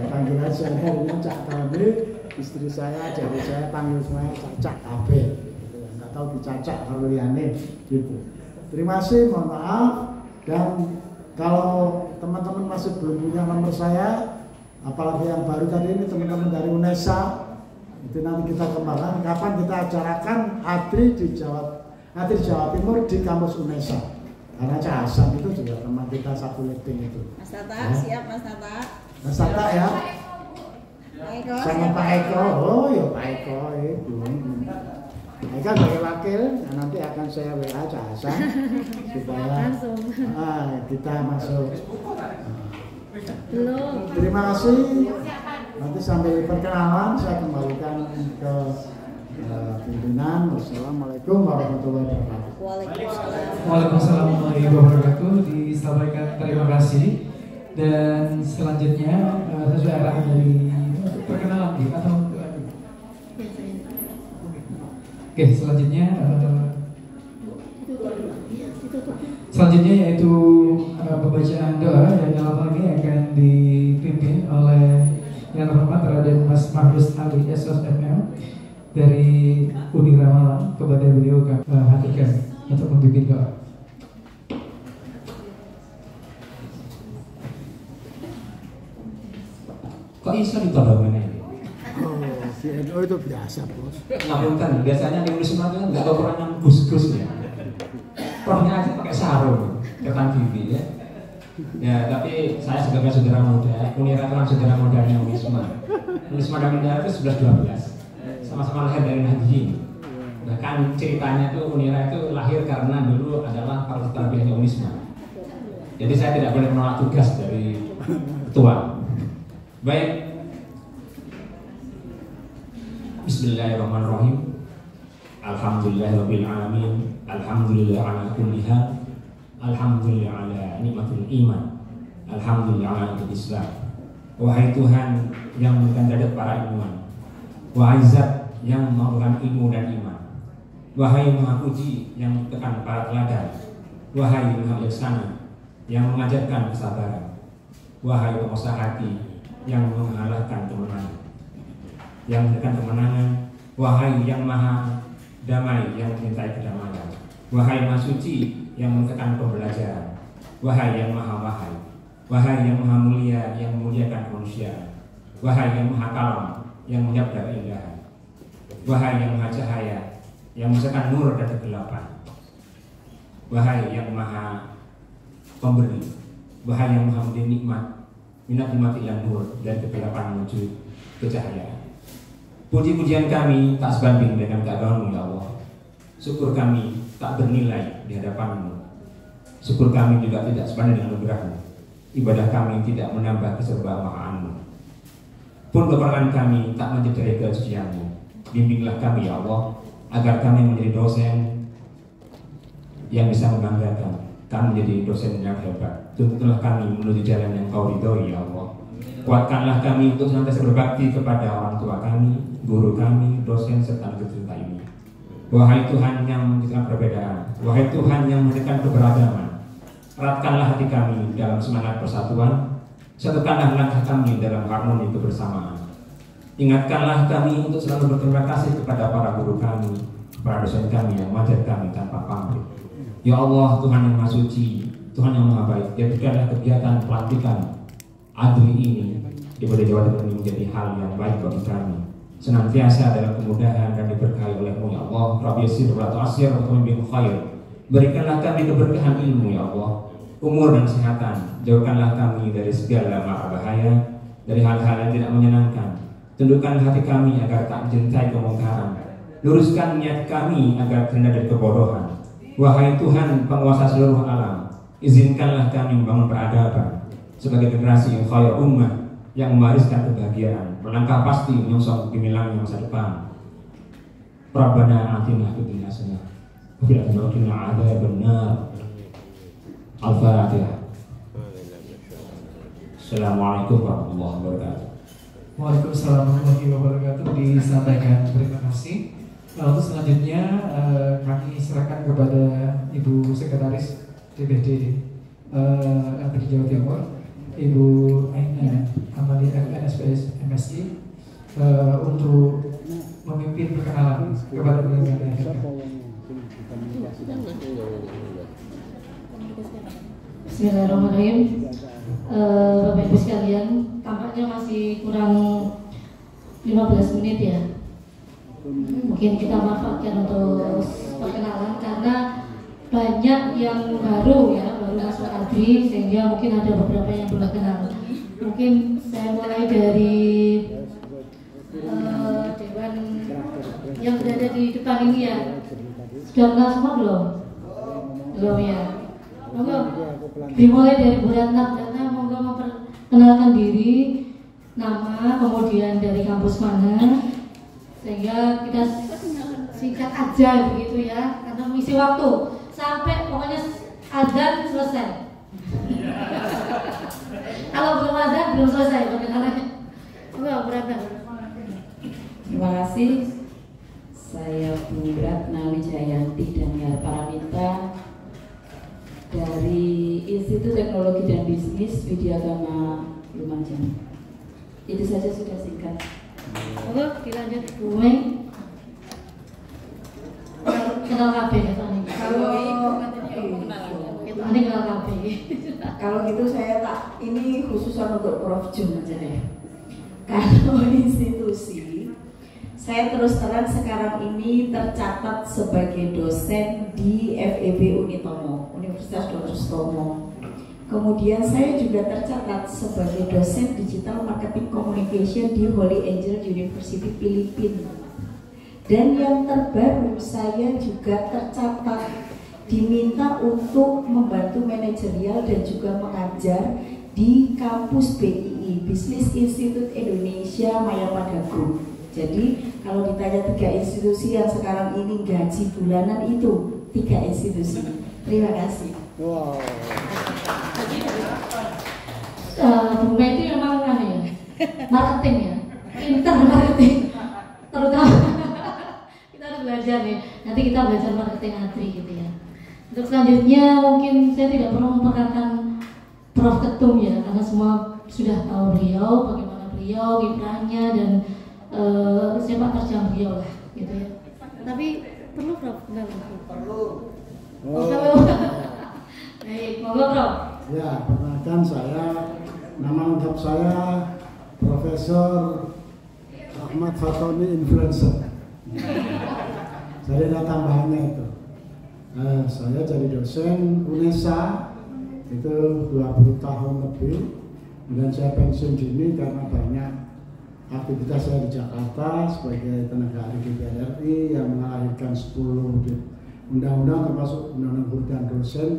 panggilan saya ini Cak Kamil, istri saya, jadi saya panggil semuanya Cak Kamil gitu. Nggak tahu dicacak kalau liane gitu. Terima kasih, mohon maaf, dan kalau teman-teman masih belum punya nomor saya, apalagi yang baru tadi ini teman-teman dari UNESA, itu nanti kita kembangkan kapan kita acarakan ADRI di Jawa Timur di kampus UNESA. Karena Cak Hasan itu juga teman kita satu letting itu. Mas Tata, ya. siap Mas Tata. Mas Tata ya. Pak Eko, Sama Pak Eko. Oh ya Pak Eko itu. Pak Eko sebagai wakil, nah, nanti akan saya WA Cak Hasan supaya langsung. Kita masuk. Belum. Terima kasih. Nanti sambil perkenalan saya kembalikan ke pimpinan. Wassalamualaikum warahmatullahi wabarakatuh. Waalaikumsalam. Waalaikumsalam warahmatullahi wabarakatuh. Disampaikan terima kasih. Dan selanjutnya sesuai arahan dari perkenalan atau oke, selanjutnya yaitu pembacaan doa yang dalam hal ini akan dipimpin oleh yang terhormat Raden Mas Mahrus Ali SOSMM dari Unira Malang. Kepada beliau haturkan untuk memimpin doa. Kok bisa ditolong ini? Si NU itu biasa bos. Ngapunten, biasanya di Unisma itu nggak ada orang yang gus-gusnya. Profnya aja pakai sarung, ketan bibi ya. Ya, tapi saya sebagai saudara muda, Unira itu kan saudara mudanya Unisma. Unisma dan Unira itu 11-12, sama-sama lahir dari Nahdien. Bahkan ceritanya itu Unira itu lahir karena dulu adalah para tarbiyahnya Unisma. Jadi saya tidak boleh menolak tugas dari ketua. Baik. Bismillahirrahmanirrahim. Alhamdulillahirabbil alamin. Alhamdulillah ala kulli hal. Alhamdulillah ala nikmatul iman. Alhamdulillah ala nikmatul Islam. Wahai Tuhan yang memberikan dadap para ilmuwan, wahai Zat yang memberikan ilmu dan iman, wahai Maha Puji yang tekan para teladan, wahai Maha Bijaksana yang mengajarkan kesabaran, wahai pengusaha hati yang mengalahkan kemenangan, yang memberikan kemenangan, wahai yang maha damai yang mencintai kedamaian, wahai Maha Suci yang menekan pembelajaran, wahai yang maha wahai, wahai yang maha mulia yang memuliakan manusia, wahai yang maha kalam yang menyabda keindahan, wahai yang maha cahaya yang menyatakan nur dan kegelapan, wahai yang maha pemberi, wahai yang maha memberi nikmat, minat dimati ilan nur dan kegelapan menuju kecahayaan. Puji-pujian kami tak sebanding dengan keagamaan-Mu ya Allah. Syukur kami tak bernilai di hadapan-Mu. Syukur kami juga tidak sebanding dengan anugerah-Mu. Ibadah kami tidak menambah keserbahaan-Mu. Pun peperangan kami tak mencederai kesucian-Mu. Bimbinglah kami ya Allah, agar kami menjadi dosen yang bisa membanggakan. Kami menjadi dosen yang hebat. Tuntunlah kami menuju jalan yang Kau ridhoi ya Allah. Kuatkanlah kami untuk senantiasa berbakti kepada orang tua kami, guru kami, dosen serta negeri kita ini. Wahai Tuhan yang memberikan perbedaan, wahai Tuhan yang memberikan keberagaman, eratkanlah hati kami dalam semangat persatuan, satukanlah langkah kami dalam harmoni kebersamaan. Ingatkanlah kami untuk selalu berterima kasih kepada para guru kami, para dosen kami yang mengajar kami tanpa pamrih. Ya Allah, Tuhan yang Maha Suci, Tuhan yang Maha Baik, jadikanlah kegiatan pelantikan ADRI ini di Polda Jawa Timur ini menjadi hal yang baik bagi kami. Senantiasa dalam kemudahan dan diberkahi oleh-Mu ya Allah. Rabbi yassir wa la tu'assir wa bil khair. Berikanlah kami keberkahan ilmu ya Allah, umur dan kesehatan. Jauhkanlah kami dari segala mara bahaya, dari hal-hal yang tidak menyenangkan. Tundukkan hati kami agar tak mencintai kemungkaran. Luruskan niat kami agar terhindar dari kebodohan. Wahai Tuhan penguasa seluruh alam, izinkanlah kami membangun peradaban sebagai generasi yang khair ummah yang mewariskan kebahagiaan, melangkah pasti menyongsong gemilang masa depan. Rabbana atina fid dunya hasanah wa fil akhirati adzabannar. Al-Fatihah. Assalamualaikum warahmatullahi wabarakatuh. Waalaikumsalam warahmatullahi wabarakatuh. Disampaikan terima kasih. Lalu selanjutnya kami serahkan kepada Ibu Sekretaris DPD ADRI Jawa Timur, Ibu Aina Amalia FNSPS MSI, untuk memimpin perkenalan kepada beliau. Bismillahirrahmanirrahim. Bapak Ibu sekalian, tampaknya masih kurang 15 menit ya. Mungkin kita manfaatkan untuk perkenalan karena banyak yang baru masuk ADRI, sehingga mungkin ada beberapa yang belum kenal. Mungkin saya mulai dari dewan yang berada di depan ini ya. Sudah kenal semua belum? Belum ya. Monggo dimulai dari Bu Ratna. Monggo memperkenalkan diri, nama, kemudian dari kampus mana, sehingga kita singkat aja begitu ya, karena mengisi waktu sampai pokoknya adzan selesai. Kalau belum adzan belum selesai perkenalannya. Monggo Bu Ratna. Terima kasih. Saya Bu Ratna Wijayanti Daniar Paramita dari Institut Teknologi dan Bisnis Widyagama Lumajang. Itu saja, sudah singkat. Monggo dilanjut Bu Mei. Kenal KB ya Tani. Kalau gitu saya ini khususan untuk Prof Jun aja deh. Kalau institusi, saya terus terang sekarang ini tercatat sebagai dosen di FEB Unitomo, Universitas Dr. Sutomo. Kemudian saya juga tercatat sebagai dosen Digital Marketing Communication di Holy Angel University Filipina. Dan yang terbaru, saya juga tercatat diminta untuk membantu manajerial dan juga mengajar di kampus BII, Business Institute Indonesia Mayapada Group. Jadi kalau ditanya 3 institusi yang sekarang ini gaji bulanan, itu 3 institusi. Terima kasih. Wow. Bu Mei itu memang marketing ya, pintar marketing, terutama kita harus belajar nih. Nanti kita belajar marketing ADRI gitu ya. Untuk selanjutnya mungkin saya tidak perlu memperkenalkan Prof Ketum ya, karena semua sudah tahu beliau, bagaimana beliau, kiprahnya dan sepak terjang beliau lah gitu ya. Tapi perlu Prof? Enggak perlu. Oh. Baik, monggo Prof. Ya, perkenalkan nama lengkap saya Profesor Ahmad Fatoni Influencer. Jadi ada tambahannya itu. Saya jadi dosen UNESA itu 20 tahun lebih. Kemudian saya pensiun dini karena banyak aktivitas saya di Jakarta sebagai tenaga ahli DPR RI yang melahirkan 10 undang-undang termasuk undang-undang guru dan dosen.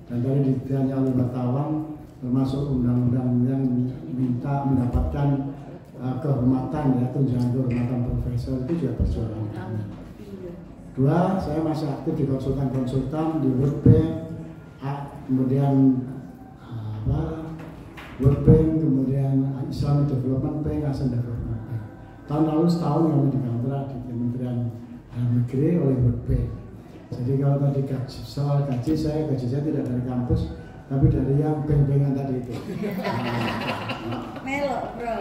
Dan tadi ditanya oleh wartawan termasuk undang-undang yang minta mendapatkan kehormatan ya, tunjangan kehormatan profesor, itu juga perjuangan kami. Dua, saya masih aktif di konsultan di World Bank, kemudian World Bank, kemudian Islamic Development Bank, Asian Development Bank. Tahun lalu setahun kami dikontrak di Kementerian Dalam Negeri oleh World Bank. Jadi kalau tadi soal gaji saya tidak dari kampus, tapi dari yang bank-bankan tadi itu. Melo, bro.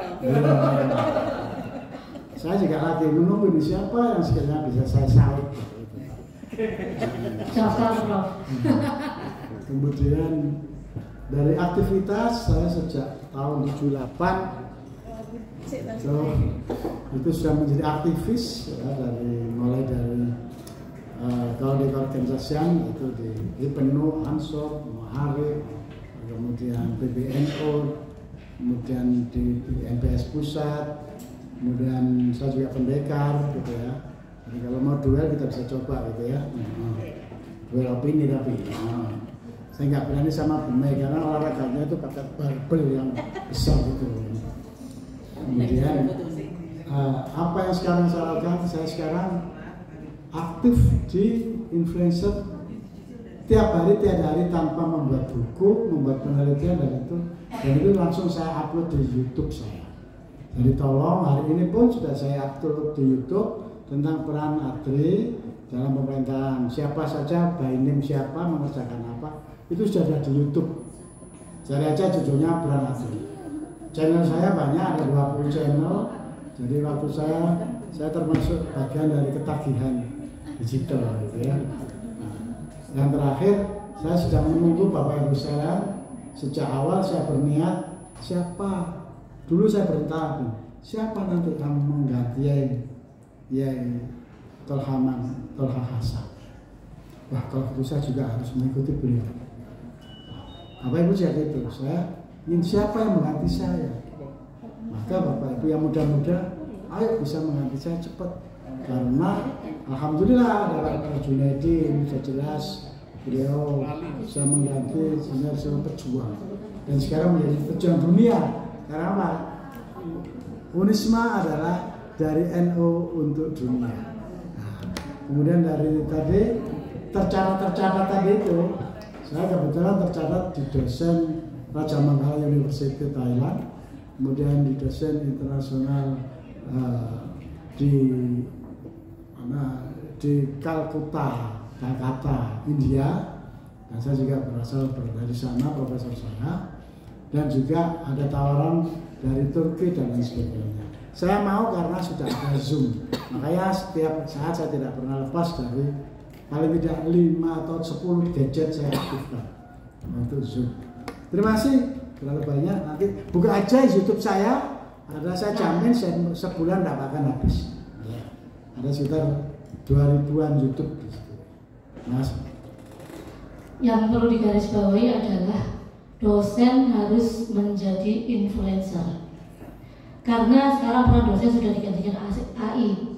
Saya juga lagi menunggu ini siapa yang sekiranya bisa saya salib. Kemudian dari aktivitas saya sejak tahun 78 itu sudah menjadi aktivis ya, mulai dari kalau di keorganisasian itu di Penuh, Ansor, Muharib, kemudian PBNO, kemudian di MPS Pusat, kemudian saya juga pendekar gitu ya. Jadi kalau mau duel kita bisa coba gitu ya. Duel opini tapi saya nggak berani sama Bu Mei karena olahraganya itu pakai barbel yang besar gitu. Kemudian apa yang sekarang saya lakukan? Saya sekarang aktif di influencer tiap hari tanpa membuat buku, membuat penelitian dan itu langsung saya upload di YouTube saya. Jadi tolong hari ini pun sudah saya upload di YouTube tentang peran ADRI dalam pemerintahan. Siapa saja, by name siapa, mengerjakan apa, itu sudah ada di YouTube. Cari aja judulnya peran ADRI. Channel saya banyak, ada 20 channel. Jadi waktu saya termasuk bagian dari ketagihan digital gitu ya. Nah, yang terakhir saya sedang menunggu Bapak Ibu sekalian sejak awal saya berniat siapa, dulu saya bertanya siapa nanti yang mengganti Yai Tolha Hasan. Wah, kalau itu saya juga harus mengikuti beliau. Bapak Ibu saya itu, saya ingin siapa yang mengganti saya. Maka Bapak Ibu yang muda-muda, ayo bisa mengganti saya cepat. Karena alhamdulillah dalam Pak Junaidi sudah jelas beliau bisa mengganti senior pejuang dan sekarang menjadi pejuang dunia. Karena apa? Unisma adalah dari NU untuk dunia. Nah, kemudian dari tadi tercatat tadi itu, saya kebetulan tercatat di dosen Raja Mangala University Thailand, kemudian di dosen internasional di Calcutta, India, dan saya juga berasal dari sana, profesor saya, dan juga ada tawaran dari Turki dan lain sebagainya. Saya mau karena sudah ada Zoom, makanya setiap saat saya tidak pernah lepas dari paling tidak 5 atau 10 gadget saya aktifkan untuk Zoom. Terima kasih, terlalu banyak. Nanti buka aja YouTube saya, saya jamin sebulan tidak akan habis. Ada sekitar 2000-an YouTube di situ. Mas. Yang perlu digarisbawahi adalah dosen harus menjadi influencer. Karena sekarang peran dosen sudah digantikan AI.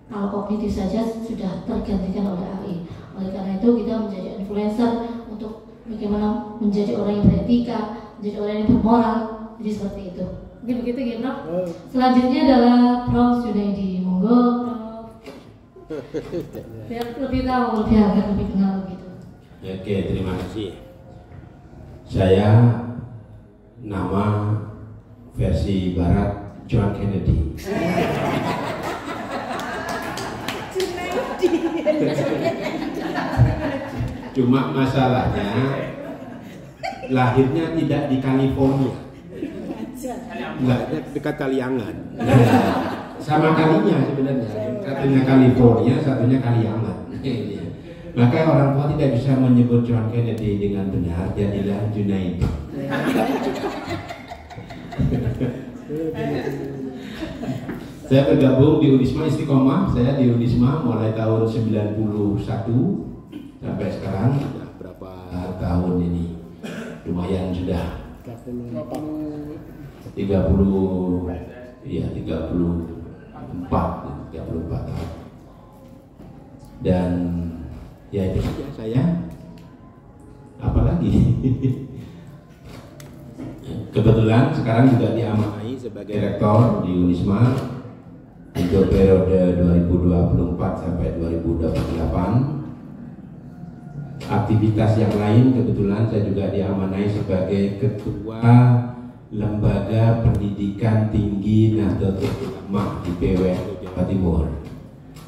Kalau kognitif saja sudah tergantikan oleh AI. Oleh karena itu kita menjadi influencer untuk bagaimana menjadi orang yang beretika, menjadi orang yang bermoral. Jadi seperti itu. Mungkin begitu ya, Prof. Selanjutnya adalah Prof. Junaidi. Monggo, Prof. Biar lebih tahu, lebih hangat, lebih kenal gitu. Ya, oke, terima kasih. Saya nama versi barat John Kennedy. Cuma masalahnya lahirnya tidak di California, dekat Kaliangan. Sama kalinya sebenarnya, satunya California, satunya Kaliangan. Maka orang tua tidak bisa menyebut John Kennedy dengan benar, jadilah Junaidi. Saya bergabung di Unisma Istiqomah. Saya di Unisma mulai tahun 91 sampai sekarang sudah berapa tahun ini? Lumayan sudah 34 tahun. Dan ya itu saja saya. Apalagi kebetulan sekarang juga diamanai sebagai rektor di Unisma untuk periode 2024 sampai 2028. Aktivitas yang lain kebetulan saya juga diamanai sebagai ketua Lembaga Pendidikan Tinggi Nahdlatul Ulama di PWNU Jawa Timur,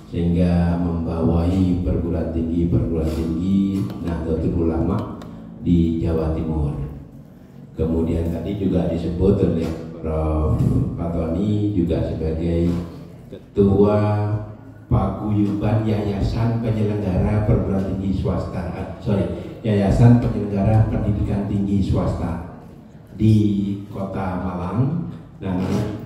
sehingga membawahi perguruan tinggi Nahdlatul Ulama di Jawa Timur. Kemudian tadi juga disebut oleh Prof. Fatoni juga sebagai Ketua Paguyuban Yayasan Penyelenggara Perguruan Tinggi Swasta, Yayasan Penyelenggara Pendidikan Tinggi Swasta di Kota Malang, namanya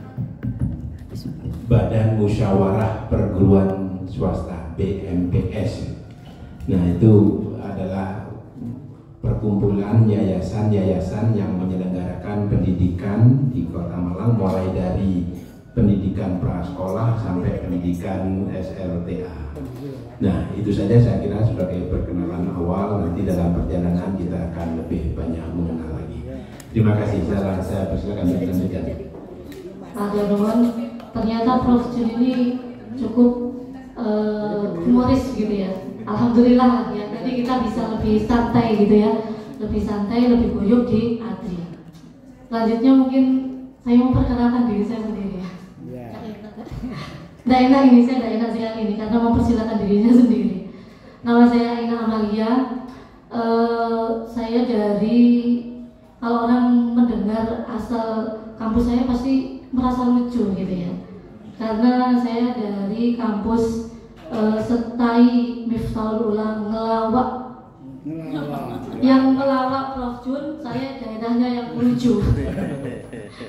Badan Musyawarah Perguruan Swasta (BMPS). Nah, itu adalah perkumpulan yayasan-yayasan yang menyelenggarakan pendidikan di Kota Malang, mulai dari pendidikan prasekolah sampai pendidikan SLTA. Nah, itu saja saya kira sebagai perkenalan awal. Nanti dalam perjalanan kita akan lebih banyak mengenal lagi. Terima kasih. Saya persilakan dilanjutkan. Teman-teman, ternyata Prof. Jun ini cukup humoris gitu ya. Alhamdulillah ya. Jadi kita bisa lebih santai gitu ya, lebih santai, lebih guyup di ADRI. Selanjutnya mungkin saya memperkenalkan diri saya sendiri ya. Nggak enak ini, saya nggak enak sekali ini karena mempersilakan dirinya sendiri. Nama saya Aina Amalia. Saya dari, kalau orang mendengar asal kampus saya pasti merasa lucu gitu ya, karena saya dari kampus Setai Miftahul Ula Ngelawak Yang melawak Prof Jun, saya daerahnya yang menuju.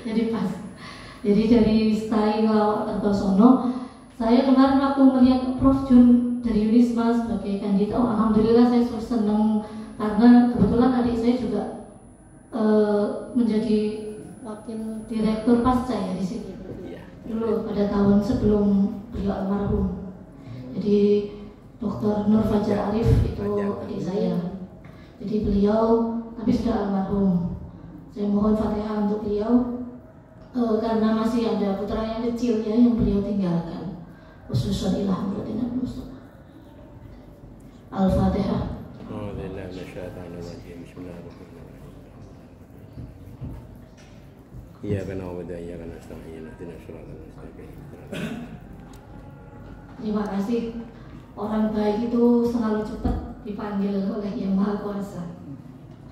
Jadi pas. Jadi dari STAI melawak Kertosono, saya kemarin waktu melihat Prof Jun dari Unisma sebagai kandidat, alhamdulillah saya senang karena kebetulan adik saya juga menjadi wakil direktur pasca ya di sini dulu pada tahun sebelum beliau almarhum. Jadi Dr. Nur Fajar Arif itu adik saya. Jadi beliau tapi sudah almarhum. Saya mohon Fatihah untuk beliau karena masih ada putra yang kecil ya yang beliau tinggalkan. Khususan ilah muridina Mustafa. Al-Fatihah. Iyyaka na'budu wa iyyaka nasta'in ihdinas siratal mustaqim. Terima kasih. Orang baik itu selalu cepat dipanggil oleh Yang Maha Kuasa.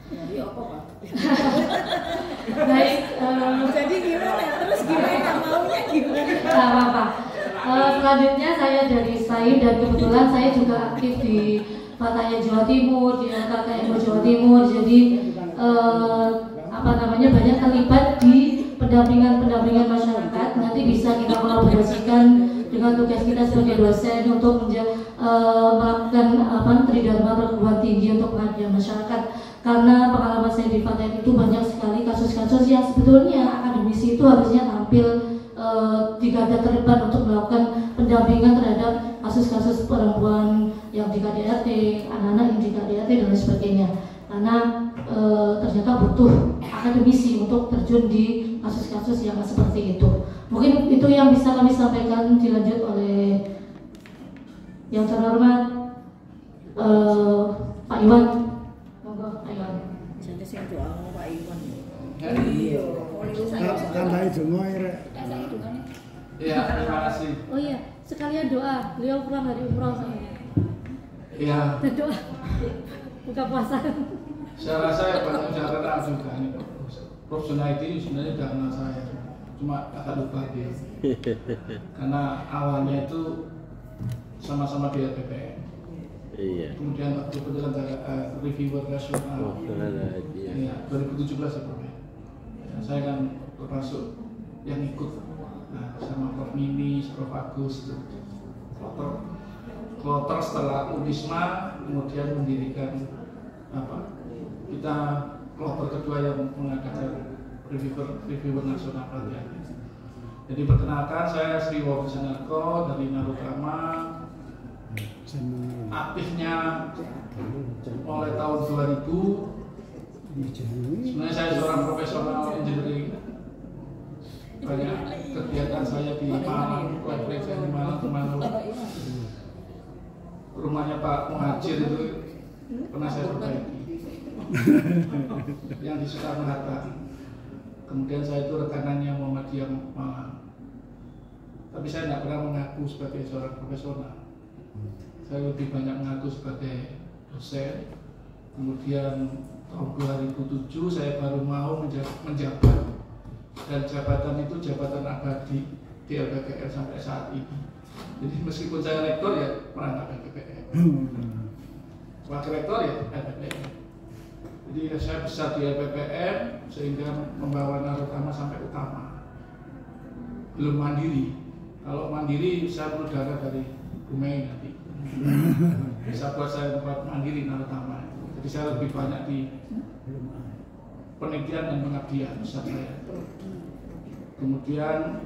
Jadi apa Pak? Baik. Jadi gimana? Terus gimana? Maunya gimana? Tidak apa-apa. Selanjutnya saya dari STAI dan kebetulan saya juga aktif di Fataya Jawa Timur, di LKKM Jawa Timur. Jadi banyak terlibat di pendampingan masyarakat. Nanti bisa kita kolaborasikan dengan tugas kita sebagai dosen untuk melakukan tridharma perguruan tinggi untuk pengabdian masyarakat. Karena pengalaman saya di Fataya itu banyak sekali kasus-kasus yang sebetulnya akademisi itu harusnya tampil di garda terdepan untuk melakukan pendampingan terhadap kasus-kasus perempuan yang di KDRT, anak-anak yang di KDRT dan lain sebagainya. Karena ternyata butuh akademisi untuk terjun di kasus-kasus yang seperti itu. Mungkin itu yang bisa kami sampaikan, dilanjut oleh yang terhormat Pak Iwan. Monggo Pak Iwan. Jadi sing doa Pak Iwan. Iya. Tambahin donga rek. Iya, terima kasih. Oh iya, sekalian doa. Beliau pulang dari umroh saya. Iya. Doa buka puasa. Saya rasa ya banyak catatan juga ini Prof Junaidi ini sebenarnya udah kenal saya, cuma agak lupa dia. Karena awalnya itu sama-sama di LPPN. Iya. Kemudian waktu kebetulan reviewer nasional. Iya, 2017 ya Prof. Ya, saya kan termasuk yang ikut sama Prof Mimi, Prof Agus, kloter setelah Unisma, kemudian mendirikan kita kloter kedua yang mengadakan reviewer nasional pelatihan. Jadi perkenalkan, saya Sri Wafi Sanarko dari Narutama, aktifnya mulai tahun 2000. Sebenarnya saya seorang profesional engineering. Banyak kegiatan saya di Malang, proyek saya di Malang, rumahnya Pak Muhajir itu pernah saya perbaiki. Yang di Soekarno-Hatta. Kemudian saya itu rekanannya Muhammadiyah Malang. Tapi saya tidak pernah mengaku sebagai seorang profesional. Saya lebih banyak mengaku sebagai dosen. Kemudian tahun 2007 saya baru mau menjabat, dan jabatan itu jabatan abadi di LPPN sampai saat ini. Jadi meskipun saya rektor ya merangkap LPPN, wakil rektor ya LPPN. Jadi saya besar di LPPN sehingga membawa Narutama sampai utama. Belum mandiri. Kalau mandiri saya perlu dana dari Bumei nanti. Bisa buat saya tempat mandiri Narutama. Jadi saya lebih banyak di penelitian dan pengabdian besar saya. Kemudian